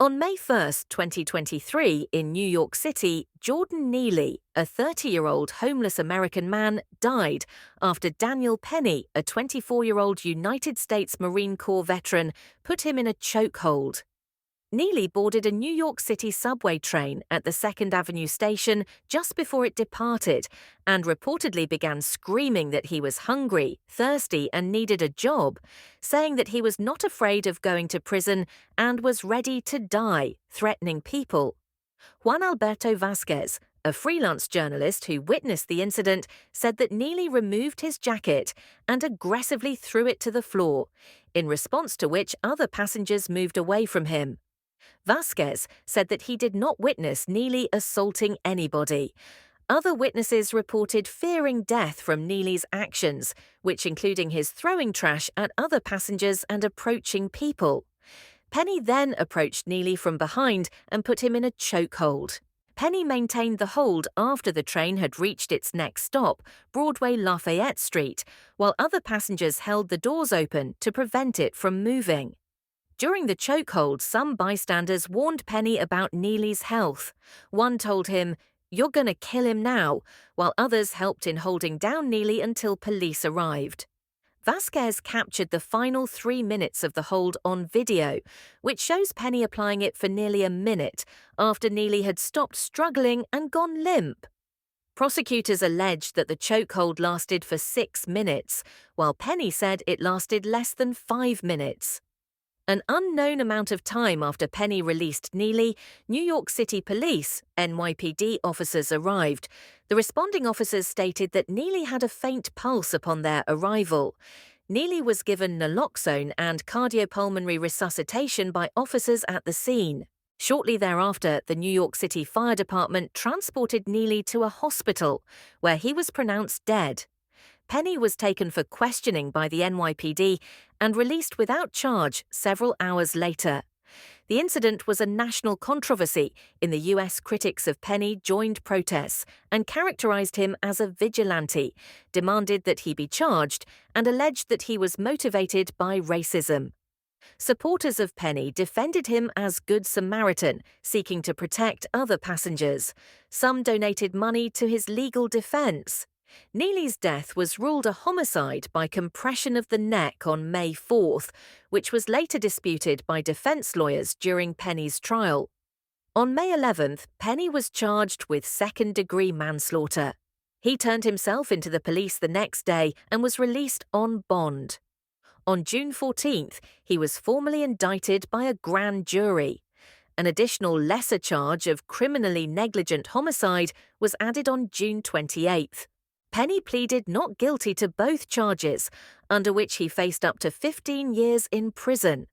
On May 1st, 2023, in New York City, Jordan Neely, a 30-year-old homeless American man, died after Daniel Penny, a 24-year-old United States Marine Corps veteran, put him in a chokehold. Neely boarded a New York City subway train at the Second Avenue station just before it departed and reportedly began screaming that he was hungry, thirsty, and needed a job, saying that he was not afraid of going to prison and was ready to die, threatening people. Juan Alberto Vasquez, a freelance journalist who witnessed the incident, said that Neely removed his jacket and aggressively threw it to the floor, in response to which other passengers moved away from him. Vasquez said that he did not witness Neely assaulting anybody. Other witnesses reported fearing death from Neely's actions, which including his throwing trash at other passengers and approaching people. Penny then approached Neely from behind and put him in a chokehold. Penny maintained the hold after the train had reached its next stop, Broadway Lafayette Street, while other passengers held the doors open to prevent it from moving. During the chokehold, some bystanders warned Penny about Neely's health. One told him, "You're gonna kill him now," while others helped in holding down Neely until police arrived. Vasquez captured the final 3 minutes of the hold on video, which shows Penny applying it for nearly a minute after Neely had stopped struggling and gone limp. Prosecutors alleged that the chokehold lasted for 6 minutes, while Penny said it lasted less than 5 minutes. An unknown amount of time after Penny released Neely, New York City Police, NYPD officers arrived. The responding officers stated that Neely had a faint pulse upon their arrival. Neely was given naloxone and cardiopulmonary resuscitation by officers at the scene. Shortly thereafter, the New York City Fire Department transported Neely to a hospital, where he was pronounced dead. Penny was taken for questioning by the NYPD and released without charge several hours later. The incident was a national controversy. In the U.S., critics of Penny joined protests and characterized him as a vigilante, demanded that he be charged, and alleged that he was motivated by racism. Supporters of Penny defended him as Good Samaritan, seeking to protect other passengers. Some donated money to his legal defense. Neely's death was ruled a homicide by compression of the neck on May 4th, which was later disputed by defense lawyers during Penny's trial. On May 11th, Penny was charged with second-degree manslaughter. He turned himself into the police the next day and was released on bond. On June 14th, he was formally indicted by a grand jury. An additional lesser charge of criminally negligent homicide was added on June 28th. Penny pleaded not guilty to both charges, under which he faced up to 15 years in prison.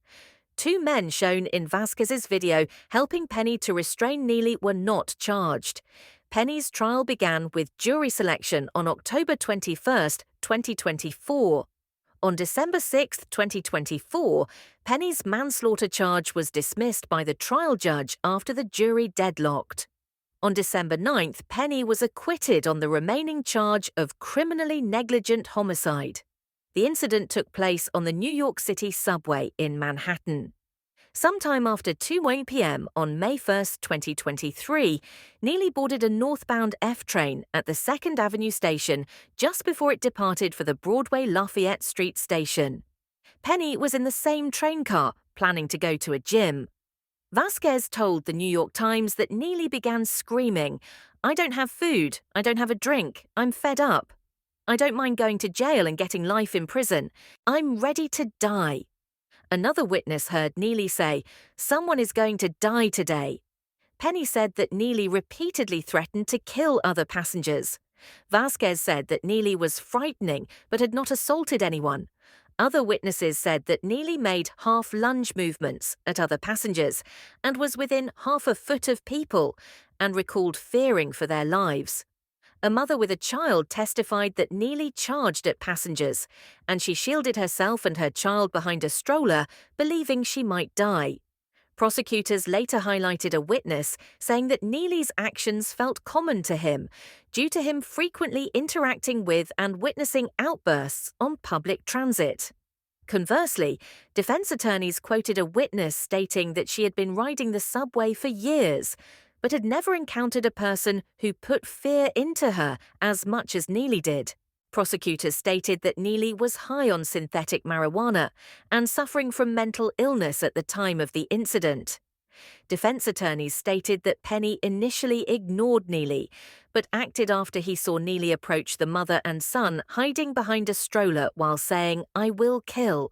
2 men shown in Vasquez's video helping Penny to restrain Neely were not charged. Penny's trial began with jury selection on October 21, 2024. On December 6, 2024, Penny's manslaughter charge was dismissed by the trial judge after the jury deadlocked. On December 9th, Penny was acquitted on the remaining charge of criminally negligent homicide. The incident took place on the New York City subway in Manhattan. Sometime after 2 p.m. on May 1, 2023, Neely boarded a northbound F train at the Second Avenue station just before it departed for the Broadway Lafayette Street station. Penny was in the same train car, planning to go to a gym. Vasquez told the New York Times that Neely began screaming, "I don't have food, I don't have a drink, I'm fed up. I don't mind going to jail and getting life in prison. I'm ready to die." Another witness heard Neely say, "Someone is going to die today." Penny said that Neely repeatedly threatened to kill other passengers. Vasquez said that Neely was frightening but had not assaulted anyone. Other witnesses said that Neely made half-lunge movements at other passengers and was within half a foot of people and recalled fearing for their lives. A mother with a child testified that Neely charged at passengers, and she shielded herself and her child behind a stroller, believing she might die. Prosecutors later highlighted a witness saying that Neely's actions felt common to him due to him frequently interacting with and witnessing outbursts on public transit. Conversely, defense attorneys quoted a witness stating that she had been riding the subway for years, but had never encountered a person who put fear into her as much as Neely did. Prosecutors stated that Neely was high on synthetic marijuana and suffering from mental illness at the time of the incident. Defense attorneys stated that Penny initially ignored Neely, but acted after he saw Neely approach the mother and son hiding behind a stroller while saying, "I will kill."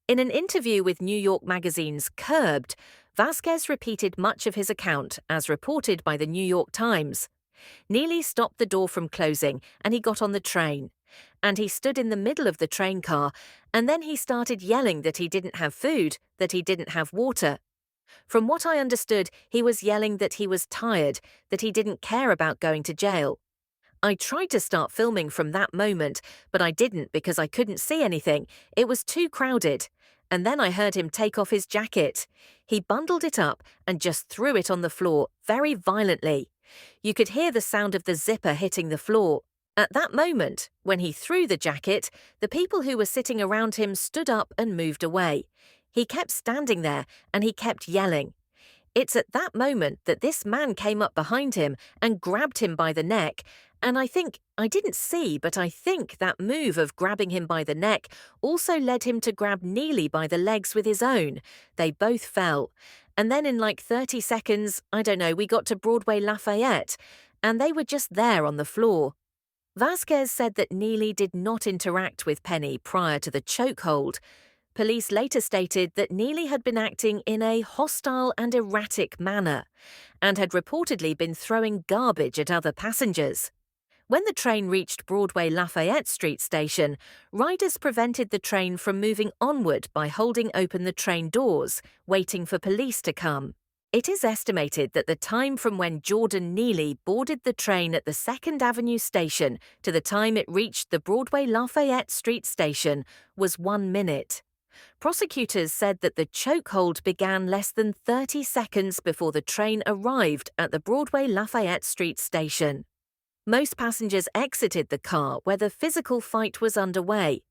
In an interview with New York Magazine's Curbed, Vasquez repeated much of his account, as reported by the New York Times. Neely stopped the door from closing and he got on the train. And he stood in the middle of the train car, and then he started yelling that he didn't have food, that he didn't have water. From what I understood, he was yelling that he was tired, that he didn't care about going to jail. I tried to start filming from that moment, but I didn't because I couldn't see anything. It was too crowded. And then I heard him take off his jacket. He bundled it up and just threw it on the floor very violently. You could hear the sound of the zipper hitting the floor. At that moment, when he threw the jacket, the people who were sitting around him stood up and moved away. He kept standing there and he kept yelling. It's at that moment that this man came up behind him and grabbed him by the neck, and I think that move of grabbing him by the neck also led him to grab Neely by the legs with his own. They both fell. And then in like 30 seconds, we got to Broadway Lafayette, and they were just there on the floor. Vasquez said that Neely did not interact with Penny prior to the chokehold. Police later stated that Neely had been acting in a hostile and erratic manner and had reportedly been throwing garbage at other passengers. When the train reached Broadway Lafayette Street station, riders prevented the train from moving onward by holding open the train doors, waiting for police to come. It is estimated that the time from when Jordan Neely boarded the train at the 2nd Avenue station to the time it reached the Broadway Lafayette Street station was 1 minute. Prosecutors said that the chokehold began less than 30 seconds before the train arrived at the Broadway Lafayette Street station. Most passengers exited the car where the physical fight was underway.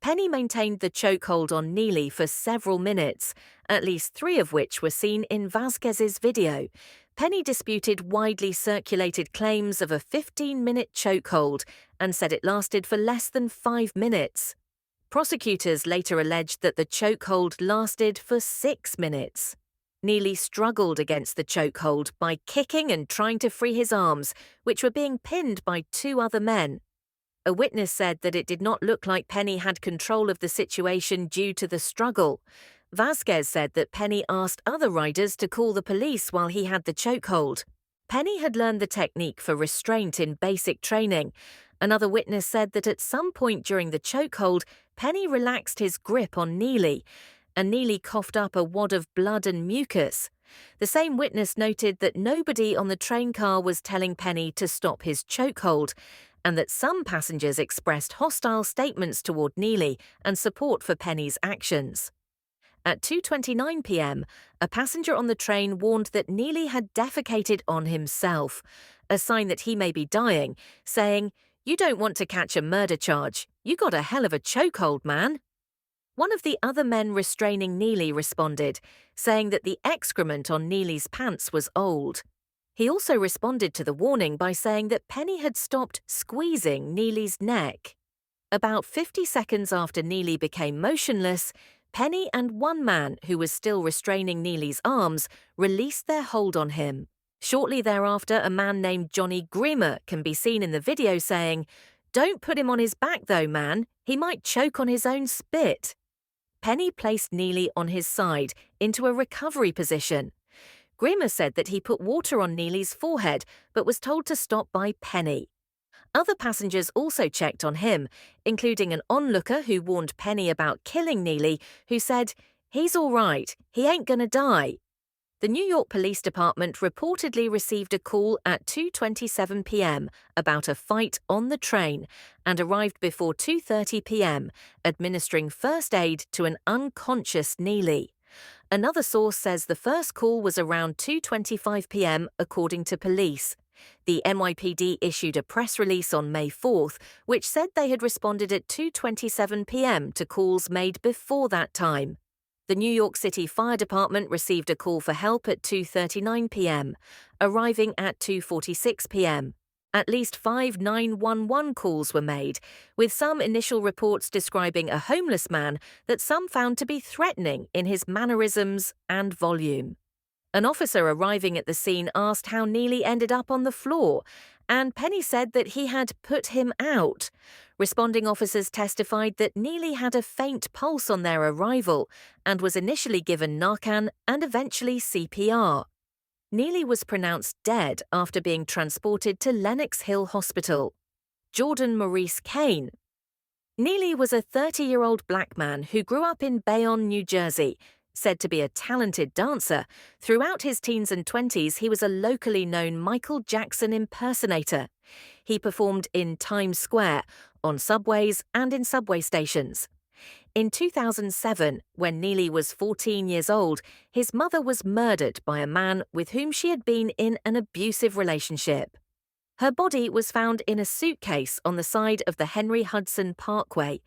Penny maintained the chokehold on Neely for several minutes, at least 3 of which were seen in Vasquez's video. Penny disputed widely circulated claims of a 15-minute chokehold and said it lasted for less than 5 minutes. Prosecutors later alleged that the chokehold lasted for 6 minutes. Neely struggled against the chokehold by kicking and trying to free his arms, which were being pinned by 2 other men. A witness said that it did not look like Penny had control of the situation due to the struggle. Vasquez said that Penny asked other riders to call the police while he had the chokehold. Penny had learned the technique for restraint in basic training. Another witness said that at some point during the chokehold, Penny relaxed his grip on Neely, and Neely coughed up a wad of blood and mucus. The same witness noted that nobody on the train car was telling Penny to stop his chokehold, and that some passengers expressed hostile statements toward Neely and support for Penny's actions. At 2:29 p.m., a passenger on the train warned that Neely had defecated on himself, a sign that he may be dying, saying, "You don't want to catch a murder charge. You got a hell of a chokehold, man." One of the other men restraining Neely responded, saying that the excrement on Neely's pants was old. He also responded to the warning by saying that Penny had stopped squeezing Neely's neck. About 50 seconds after Neely became motionless, Penny and one man who was still restraining Neely's arms released their hold on him. Shortly thereafter, a man named Johnny Grimmer can be seen in the video saying, "Don't put him on his back though, man. He might choke on his own spit." Penny placed Neely on his side into a recovery position. Grimmer said that he put water on Neely's forehead but was told to stop by Penny. Other passengers also checked on him, including an onlooker who warned Penny about killing Neely, who said, "He's all right, he ain't gonna die." The New York Police Department reportedly received a call at 2:27 p.m. about a fight on the train and arrived before 2:30 p.m., administering first aid to an unconscious Neely. Another source says the first call was around 2:25 p.m. according to police. The NYPD issued a press release on May 4th, which said they had responded at 2:27 p.m. to calls made before that time. The New York City Fire Department received a call for help at 2:39 p.m., arriving at 2:46 p.m. At least 5 911 calls were made, with some initial reports describing a homeless man that some found to be threatening in his mannerisms and volume. An officer arriving at the scene asked how Neely ended up on the floor, and Penny said that he had put him out. Responding officers testified that Neely had a faint pulse on their arrival and was initially given Narcan and eventually CPR. Neely was pronounced dead after being transported to Lenox Hill Hospital. Jordan Maurice Kane. Neely was a 30-year-old black man who grew up in Bayonne, New Jersey. Said to be a talented dancer, throughout his teens and 20s he was a locally known Michael Jackson impersonator. He performed in Times Square, on subways and in subway stations. In 2007, when Neely was 14 years old, his mother was murdered by a man with whom she had been in an abusive relationship. Her body was found in a suitcase on the side of the Henry Hudson Parkway.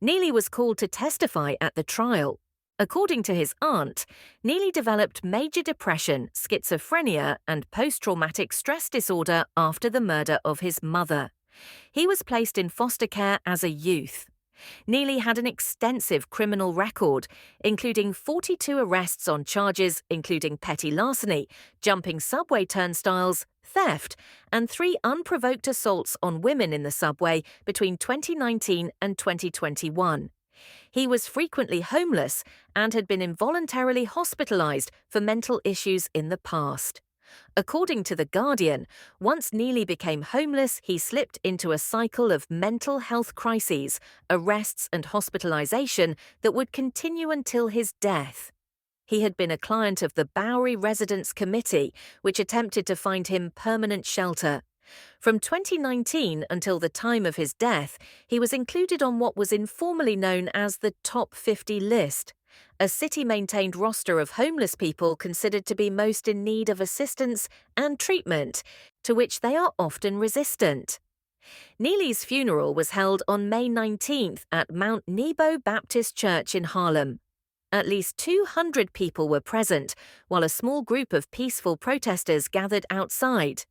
Neely was called to testify at the trial. According to his aunt, Neely developed major depression, schizophrenia, and post-traumatic stress disorder after the murder of his mother. He was placed in foster care as a youth. Neely had an extensive criminal record, including 42 arrests on charges including petty larceny, jumping subway turnstiles, theft, and 3 unprovoked assaults on women in the subway between 2019 and 2021. He was frequently homeless and had been involuntarily hospitalized for mental issues in the past. According to The Guardian, once Neely became homeless, he slipped into a cycle of mental health crises, arrests and hospitalization that would continue until his death. He had been a client of the Bowery Residence Committee, which attempted to find him permanent shelter. From 2019 until the time of his death, he was included on what was informally known as the Top 50 list, a city-maintained roster of homeless people considered to be most in need of assistance and treatment, to which they are often resistant. Neely's funeral was held on May 19th at Mount Nebo Baptist Church in Harlem. At least 200 people were present, while a small group of peaceful protesters gathered outside.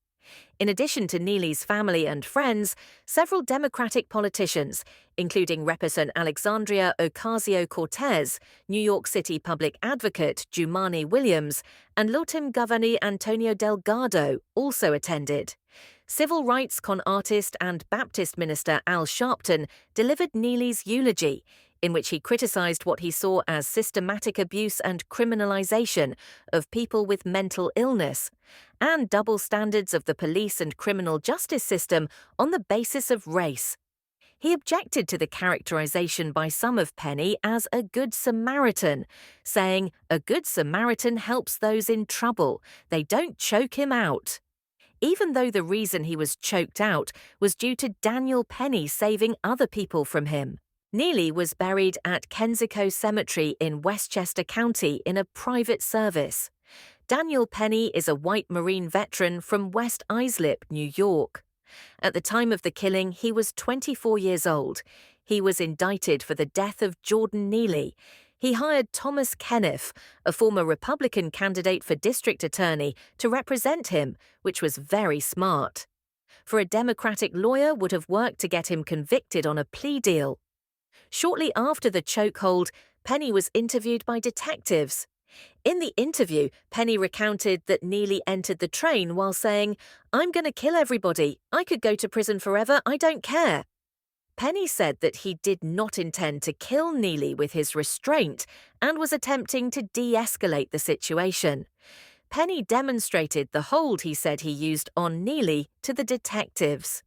In addition to Neely's family and friends, several Democratic politicians, including Representative Alexandria Ocasio-Cortez, New York City Public Advocate Jumaane Williams, and Lieutenant Governor Antonio Delgado, also attended. Civil rights con artist and Baptist minister Al Sharpton delivered Neely's eulogy, in which he criticized what he saw as systematic abuse and criminalization of people with mental illness, and double standards of the police and criminal justice system on the basis of race. He objected to the characterization by some of Penny as a Good Samaritan, saying, "A Good Samaritan helps those in trouble. They don't choke him out." Even though the reason he was choked out was due to Daniel Penny saving other people from him. Neely was buried at Kensico Cemetery in Westchester County in a private service. Daniel Penny is a white Marine veteran from West Islip, New York. At the time of the killing, he was 24 years old. He was indicted for the death of Jordan Neely. He hired Thomas Kenneth, a former Republican candidate for district attorney, to represent him, which was very smart. For a Democratic lawyer would have worked to get him convicted on a plea deal. Shortly after the chokehold, Penny was interviewed by detectives. In the interview, Penny recounted that Neely entered the train while saying, "I'm going to kill everybody. I could go to prison forever. I don't care." Penny said that he did not intend to kill Neely with his restraint and was attempting to de-escalate the situation. Penny demonstrated the hold he said he used on Neely to the detectives.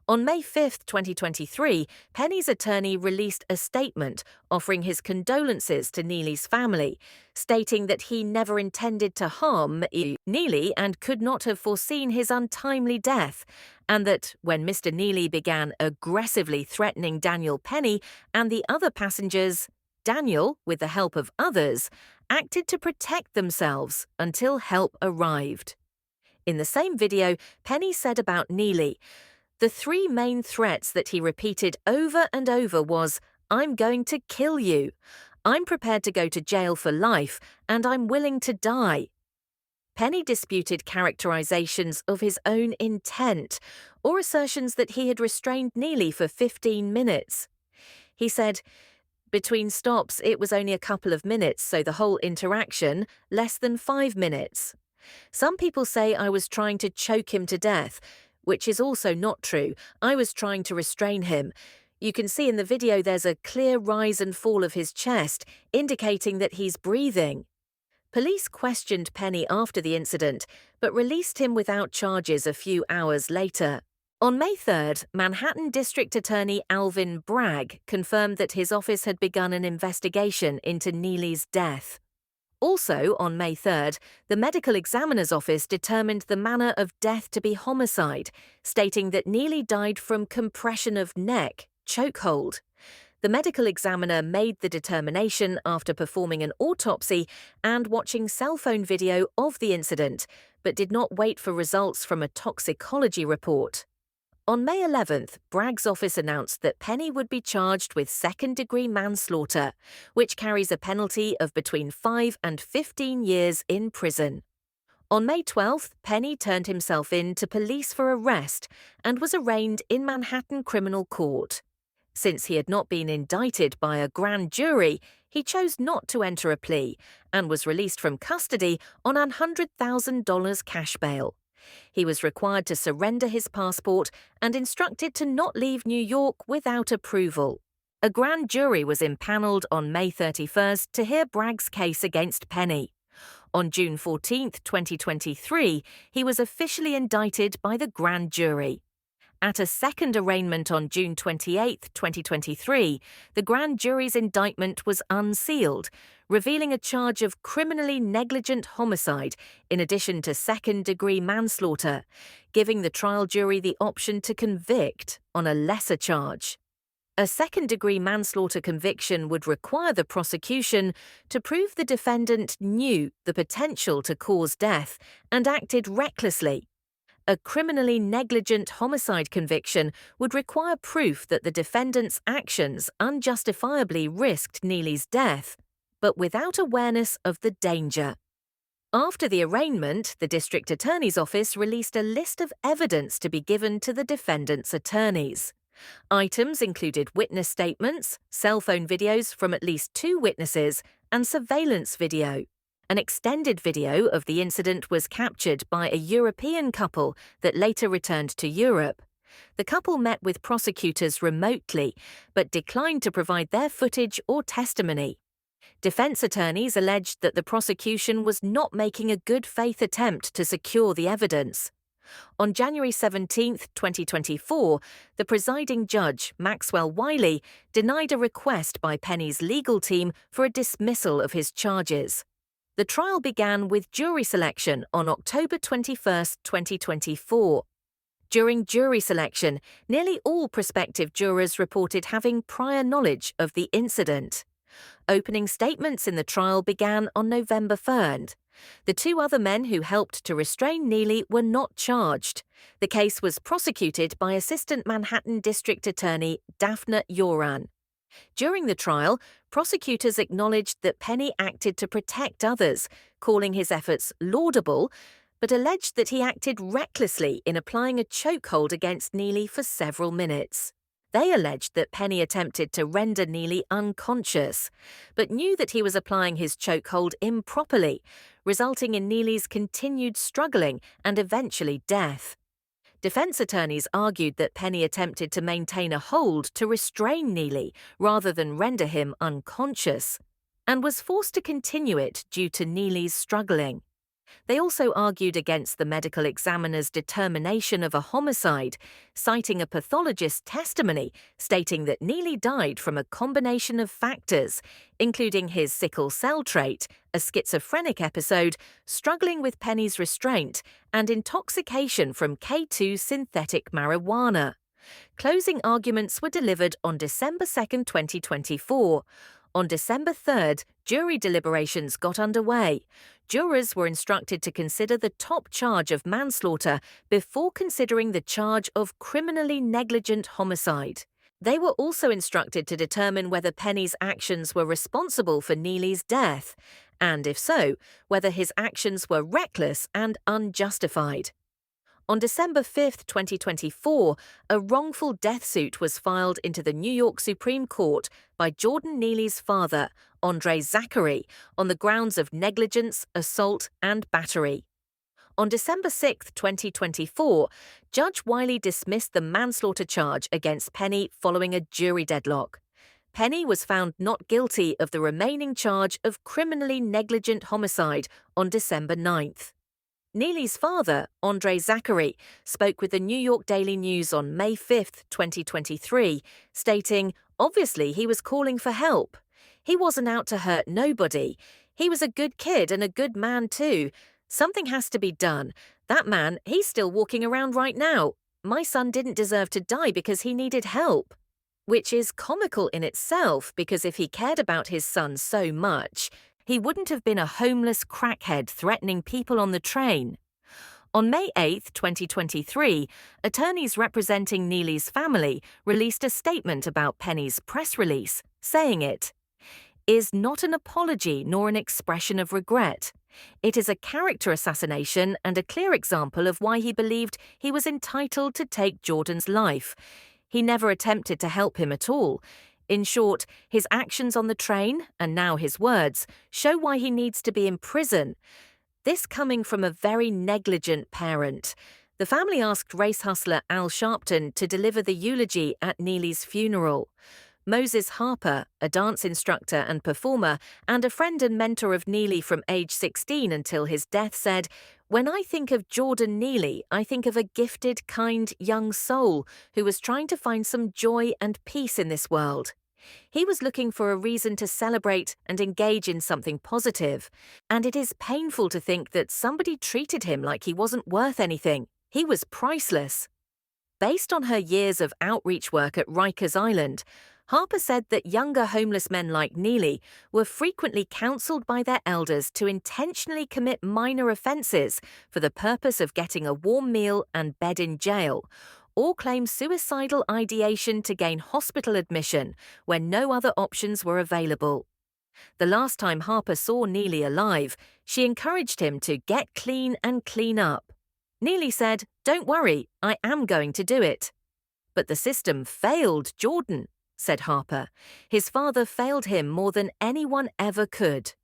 On May 5, 2023, Penny's attorney released a statement offering his condolences to Neely's family, stating that he never intended to harm Neely and could not have foreseen his untimely death, and that when Mr. Neely began aggressively threatening Daniel Penny and the other passengers, Daniel, with the help of others, acted to protect themselves until help arrived. In the same video, Penny said about Neely, "The three main threats that he repeated over and over was, 'I'm going to kill you,' 'I'm prepared to go to jail for life,' and 'I'm willing to die.'" Penny disputed characterizations of his own intent or assertions that he had restrained Neely for 15 minutes. He said, "Between stops, it was only a couple of minutes, so the whole interaction, less than 5 minutes. Some people say I was trying to choke him to death, which is also not true. I was trying to restrain him. You can see in the video there's a clear rise and fall of his chest, indicating that he's breathing." Police questioned Penny after the incident, but released him without charges a few hours later. On May 3rd, Manhattan District Attorney Alvin Bragg confirmed that his office had begun an investigation into Neely's death. Also, on May 3rd, the medical examiner's office determined the manner of death to be homicide, stating that Neely died from compression of neck, chokehold. The medical examiner made the determination after performing an autopsy and watching cell phone video of the incident, but did not wait for results from a toxicology report. On May 11th, Bragg's office announced that Penny would be charged with second-degree manslaughter, which carries a penalty of between 5 and 15 years in prison. On May 12th, Penny turned himself in to police for arrest and was arraigned in Manhattan Criminal Court. Since he had not been indicted by a grand jury, he chose not to enter a plea and was released from custody on a $100,000 cash bail. He was required to surrender his passport and instructed to not leave New York without approval. A grand jury was impaneled on May 31st to hear Bragg's case against Penny. On June 14, 2023, he was officially indicted by the grand jury. At a second arraignment on June 28, 2023, the grand jury's indictment was unsealed, revealing a charge of criminally negligent homicide in addition to second-degree manslaughter, giving the trial jury the option to convict on a lesser charge. A second-degree manslaughter conviction would require the prosecution to prove the defendant knew the potential to cause death and acted recklessly. A criminally negligent homicide conviction would require proof that the defendant's actions unjustifiably risked Neely's death, but without awareness of the danger. After the arraignment, the district attorney's office released a list of evidence to be given to the defendant's attorneys. Items included witness statements, cell phone videos from at least 2 witnesses, and surveillance video. An extended video of the incident was captured by a European couple that later returned to Europe. The couple met with prosecutors remotely, but declined to provide their footage or testimony. Defense attorneys alleged that the prosecution was not making a good faith attempt to secure the evidence. On January 17, 2024, the presiding judge, Maxwell Wiley, denied a request by Penny's legal team for a dismissal of his charges. The trial began with jury selection on October 21, 2024. During jury selection, nearly all prospective jurors reported having prior knowledge of the incident. Opening statements in the trial began on November 3rd. The 2 other men who helped to restrain Neely were not charged. The case was prosecuted by Assistant Manhattan District Attorney Daphne Yoran. During the trial, prosecutors acknowledged that Penny acted to protect others, calling his efforts laudable, but alleged that he acted recklessly in applying a chokehold against Neely for several minutes. They alleged that Penny attempted to render Neely unconscious, but knew that he was applying his chokehold improperly, resulting in Neely's continued struggling and eventually death. Defense attorneys argued that Penny attempted to maintain a hold to restrain Neely rather than render him unconscious, and was forced to continue it due to Neely's struggling. They also argued against the medical examiner's determination of a homicide, citing a pathologist's testimony stating that Neely died from a combination of factors, including his sickle cell trait, a schizophrenic episode, struggling with Penny's restraint, and intoxication from K2 synthetic marijuana. Closing arguments were delivered on December 2, 2024. On December 3rd, jury deliberations got underway. Jurors were instructed to consider the top charge of manslaughter before considering the charge of criminally negligent homicide. They were also instructed to determine whether Penny's actions were responsible for Neely's death, and if so, whether his actions were reckless and unjustified. On December 5, 2024, a wrongful death suit was filed into the New York Supreme Court by Jordan Neely's father, Andre Zachary, on the grounds of negligence, assault, and battery. On December 6, 2024, Judge Wiley dismissed the manslaughter charge against Penny following a jury deadlock. Penny was found not guilty of the remaining charge of criminally negligent homicide on December 9th. Neely's father, Andre Zachary, spoke with the New York Daily News on May 5, 2023, stating, "Obviously he was calling for help. He wasn't out to hurt nobody. He was a good kid and a good man too. Something has to be done. That man, he's still walking around right now. My son didn't deserve to die because he needed help." Which is comical in itself, because if he cared about his son so much, he wouldn't have been a homeless crackhead threatening people on the train. On May 8, 2023, attorneys representing Neely's family released a statement about Penny's press release, saying it is not an apology nor an expression of regret. It is a character assassination and a clear example of why he believed he was entitled to take Jordan's life. He never attempted to help him at all. In short, his actions on the train, and now his words, show why he needs to be in prison. This coming from a very negligent parent. The family asked race hustler Al Sharpton to deliver the eulogy at Neely's funeral. Moses Harper, a dance instructor and performer, and a friend and mentor of Neely from age 16 until his death, said, "When I think of Jordan Neely, I think of a gifted, kind, young soul who was trying to find some joy and peace in this world. He was looking for a reason to celebrate and engage in something positive, and it is painful to think that somebody treated him like he wasn't worth anything. He was priceless." Based on her years of outreach work at Rikers Island, Harper said that younger homeless men like Neely were frequently counseled by their elders to intentionally commit minor offenses for the purpose of getting a warm meal and bed in jail, or claim suicidal ideation to gain hospital admission when no other options were available. The last time Harper saw Neely alive, she encouraged him to get clean and clean up. Neely said, "Don't worry, I am going to do it." "But the system failed Jordan," said Harper. "His father failed him more than anyone ever could."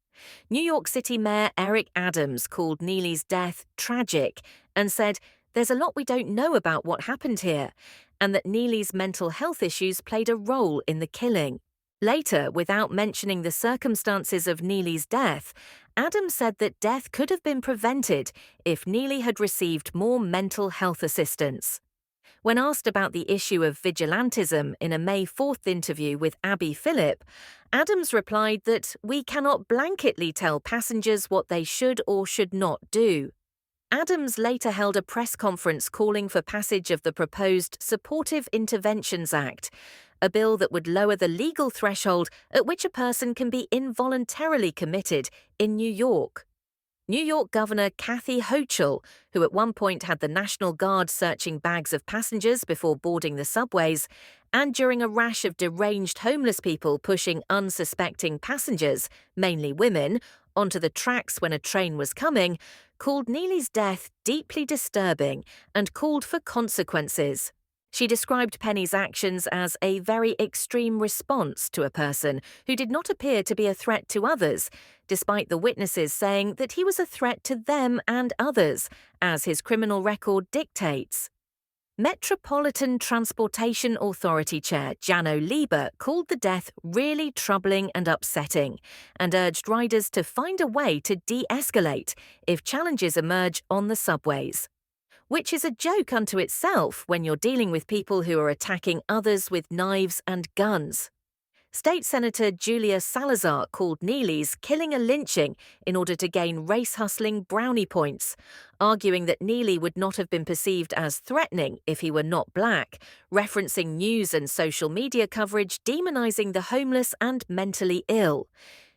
New York City Mayor Eric Adams called Neely's death tragic and said, "There's a lot we don't know about what happened here," and that Neely's mental health issues played a role in the killing. Later, without mentioning the circumstances of Neely's death, Adams said that death could have been prevented if Neely had received more mental health assistance. When asked about the issue of vigilantism in a May 4th interview with Abby Phillip, Adams replied that we cannot blanketly tell passengers what they should or should not do. Adams later held a press conference calling for passage of the proposed Supportive Interventions Act, a bill that would lower the legal threshold at which a person can be involuntarily committed in New York. New York Governor Kathy Hochul, who at one point had the National Guard searching bags of passengers before boarding the subways, and during a rash of deranged homeless people pushing unsuspecting passengers, mainly women, onto the tracks when a train was coming, called Neely's death deeply disturbing and called for consequences. She described Penny's actions as a very extreme response to a person who did not appear to be a threat to others, despite the witnesses saying that he was a threat to them and others, as his criminal record dictates. Metropolitan Transportation Authority Chair Jano Lieber called the death really troubling and upsetting, and urged riders to find a way to de-escalate if challenges emerge on the subways. Which is a joke unto itself when you're dealing with people who are attacking others with knives and guns. State Senator Julia Salazar called Neely's killing a lynching in order to gain race-hustling brownie points, arguing that Neely would not have been perceived as threatening if he were not black, referencing news and social media coverage demonizing the homeless and mentally ill.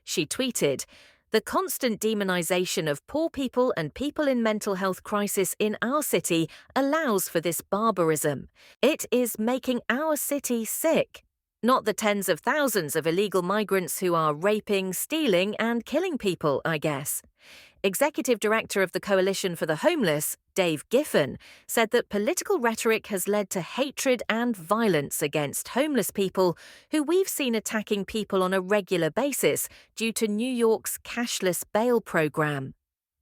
She tweeted, "The constant demonization of poor people and people in mental health crisis in our city allows for this barbarism. It is making our city sick. Not the tens of thousands of illegal migrants who are raping, stealing, and killing people, I guess." Executive Director of the Coalition for the Homeless, Dave Giffen, said that political rhetoric has led to hatred and violence against homeless people who we've seen attacking people on a regular basis due to New York's cashless bail program.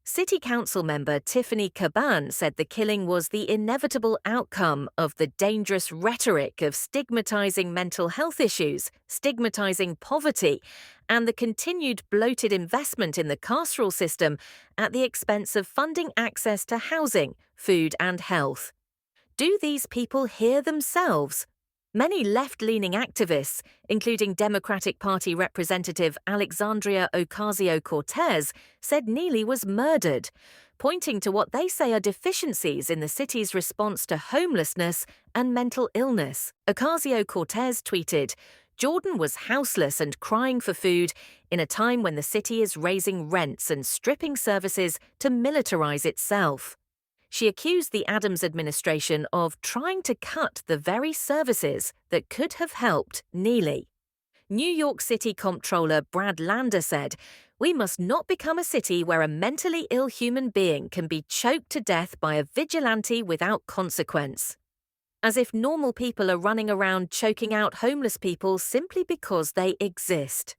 City Council member Tiffany Caban said the killing was the inevitable outcome of the dangerous rhetoric of stigmatizing mental health issues, stigmatizing poverty, and the continued bloated investment in the carceral system at the expense of funding access to housing, food, and health. Do these people hear themselves? Many left-leaning activists, including Democratic Party Representative Alexandria Ocasio-Cortez, said Neely was murdered, pointing to what they say are deficiencies in the city's response to homelessness and mental illness. Ocasio-Cortez tweeted, "Jordan was houseless and crying for food in a time when the city is raising rents and stripping services to militarize itself." She accused the Adams administration of trying to cut the very services that could have helped Neely. New York City Comptroller Brad Lander said, "We must not become a city where a mentally ill human being can be choked to death by a vigilante without consequence." As if normal people are running around choking out homeless people simply because they exist.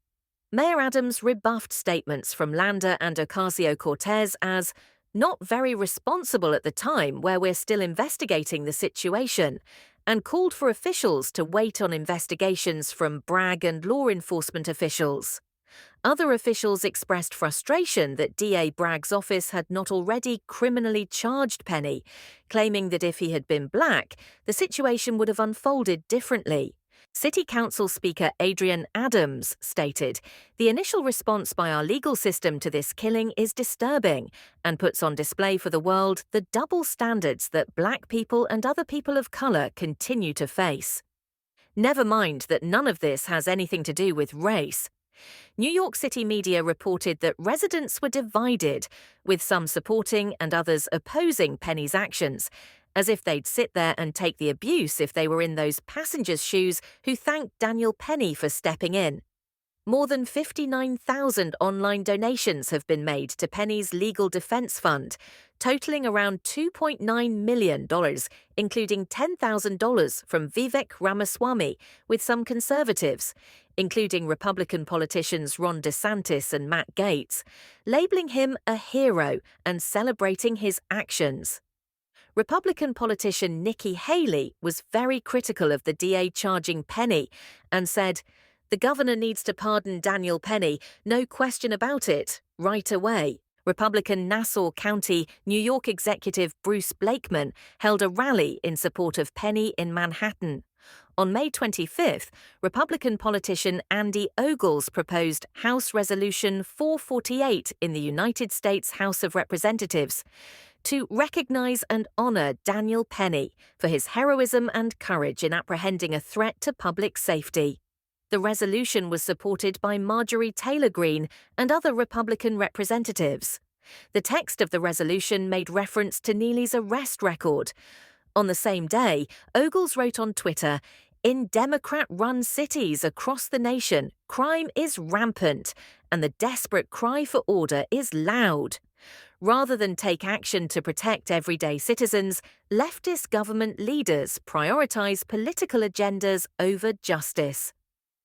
Mayor Adams rebuffed statements from Lander and Ocasio-Cortez as not very responsible at the time where we're still investigating the situation, and called for officials to wait on investigations from Bragg and law enforcement officials. Other officials expressed frustration that DA Bragg's office had not already criminally charged Penny, claiming that if he had been black, the situation would have unfolded differently. City Council Speaker Adrian Adams stated, "The initial response by our legal system to this killing is disturbing and puts on display for the world the double standards that black people and other people of color continue to face." Never mind that none of this has anything to do with race. New York City media reported that residents were divided, with some supporting and others opposing Penny's actions, as if they'd sit there and take the abuse if they were in those passengers' shoes who thanked Daniel Penny for stepping in. More than 59,000 online donations have been made to Penny's legal defense fund, totaling around $2.9 million, including $10,000 from Vivek Ramaswamy, with some conservatives, including Republican politicians Ron DeSantis and Matt Gaetz, labeling him a hero and celebrating his actions. Republican politician Nikki Haley was very critical of the DA charging Penny and said, "The governor needs to pardon Daniel Penny, no question about it, right away." Republican Nassau County, New York executive Bruce Blakeman held a rally in support of Penny in Manhattan. On May 25th, Republican politician Andy Ogles proposed House Resolution 448 in the United States House of Representatives to recognize and honor Daniel Penny for his heroism and courage in apprehending a threat to public safety. The resolution was supported by Marjorie Taylor Greene and other Republican representatives. The text of the resolution made reference to Neely's arrest record. On the same day, Ogles wrote on Twitter, "In Democrat-run cities across the nation, crime is rampant, and the desperate cry for order is loud. Rather than take action to protect everyday citizens, leftist government leaders prioritize political agendas over justice."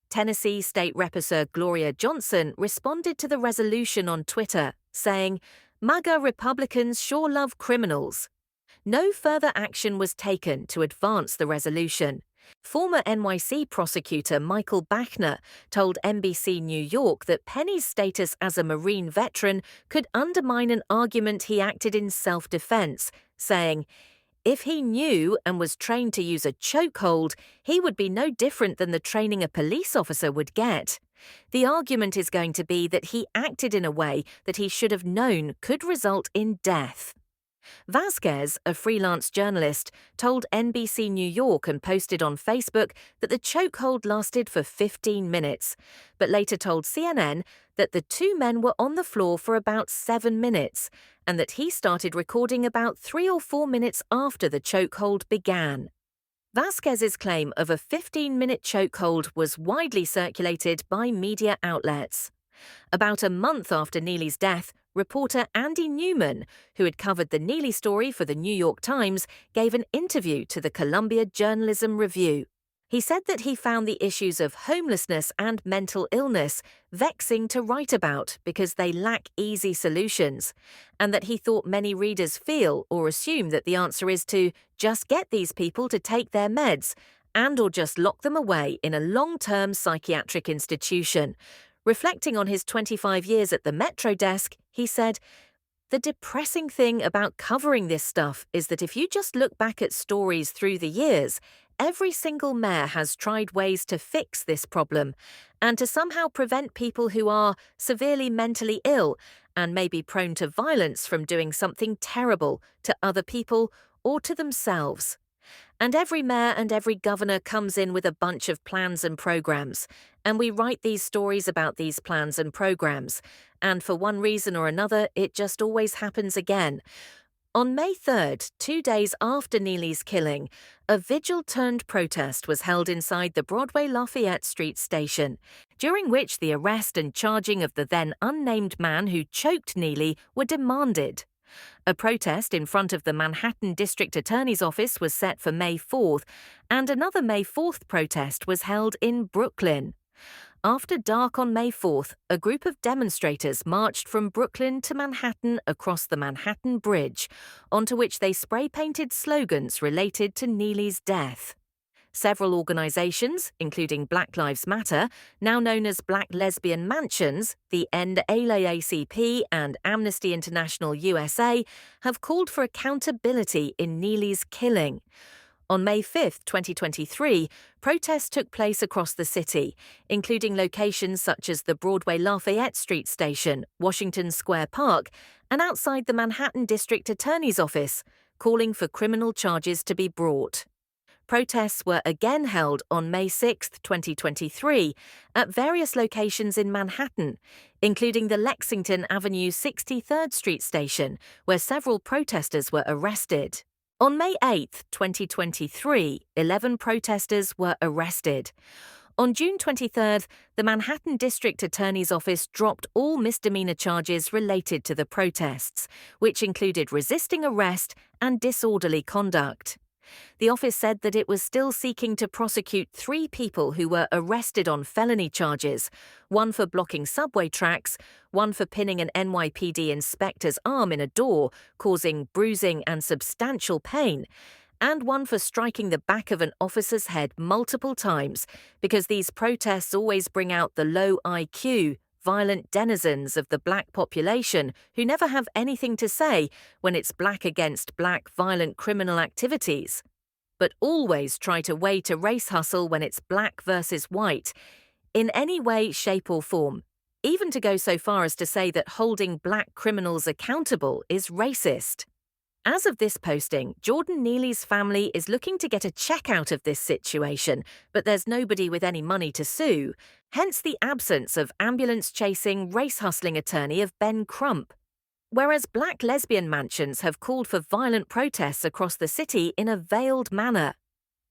Tennessee State Representative Gloria Johnson responded to the resolution on Twitter, saying, "MAGA Republicans sure love criminals." No further action was taken to advance the resolution. Former NYC prosecutor Michael Bachner told NBC New York that Penny's status as a Marine veteran could undermine an argument he acted in self-defense, saying, If he knew and was trained to use a chokehold, he would be no different than the training a police officer would get. The argument is going to be that he acted in a way that he should have known could result in death. Vasquez, a freelance journalist, told NBC New York and posted on Facebook that the chokehold lasted for 15 minutes, but later told CNN that the two men were on the floor for about 7 minutes and that he started recording about 3 or 4 minutes after the chokehold began. Vasquez's claim of a 15-minute chokehold was widely circulated by media outlets. About a month after Neely's death, reporter Andy Newman, who had covered the Neely story for the New York Times, gave an interview to the Columbia Journalism Review. He said that he found the issues of homelessness and mental illness vexing to write about because they lack easy solutions, and that he thought many readers feel or assume that the answer is to just get these people to take their meds and or just lock them away in a long-term psychiatric institution. Reflecting on his 25 years at the Metro desk, he said, "The depressing thing about covering this stuff is that if you just look back at stories through the years, every single mayor has tried ways to fix this problem and to somehow prevent people who are severely mentally ill and may be prone to violence from doing something terrible to other people or to themselves. And every mayor and every governor comes in with a bunch of plans and programs, and we write these stories about these plans and programs, and for one reason or another, it just always happens again." On May 3rd, 2 days after Neely's killing, a vigil-turned-protest was held inside the Broadway Lafayette Street station, during which the arrest and charging of the then unnamed man who choked Neely were demanded. A protest in front of the Manhattan District Attorney's Office was set for May 4th, and another May 4th protest was held in Brooklyn. After dark on May 4th, a group of demonstrators marched from Brooklyn to Manhattan across the Manhattan Bridge, onto which they spray-painted slogans related to Neely's death. Several organizations, including Black Lives Matter, now known as Black Lesbian Mansions, the NAACP and Amnesty International USA, have called for accountability in Neely's killing. On May 5, 2023, protests took place across the city, including locations such as the Broadway Lafayette Street Station, Washington Square Park, and outside the Manhattan District Attorney's Office, calling for criminal charges to be brought. Protests were again held on May 6, 2023, at various locations in Manhattan, including the Lexington Avenue 63rd Street Station, where several protesters were arrested. On May 8, 2023, 11 protesters were arrested. On June 23rd, the Manhattan District Attorney's Office dropped all misdemeanor charges related to the protests, which included resisting arrest and disorderly conduct. The office said that it was still seeking to prosecute 3 people who were arrested on felony charges, one for blocking subway tracks, one for pinning an NYPD inspector's arm in a door, causing bruising and substantial pain, and one for striking the back of an officer's head multiple times, because these protests always bring out the low IQ, violent denizens of the black population who never have anything to say when it's black against black violent criminal activities, but always try to weigh to race hustle when it's black versus white, in any way, shape or form, even to go so far as to say that holding black criminals accountable is racist. As of this posting, Jordan Neely's family is looking to get a check out of this situation, but there's nobody with any money to sue, hence the absence of ambulance-chasing, race-hustling attorney of Ben Crump. Whereas Black Lesbian Mansions have called for violent protests across the city in a veiled manner.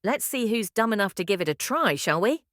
Let's see who's dumb enough to give it a try, shall we?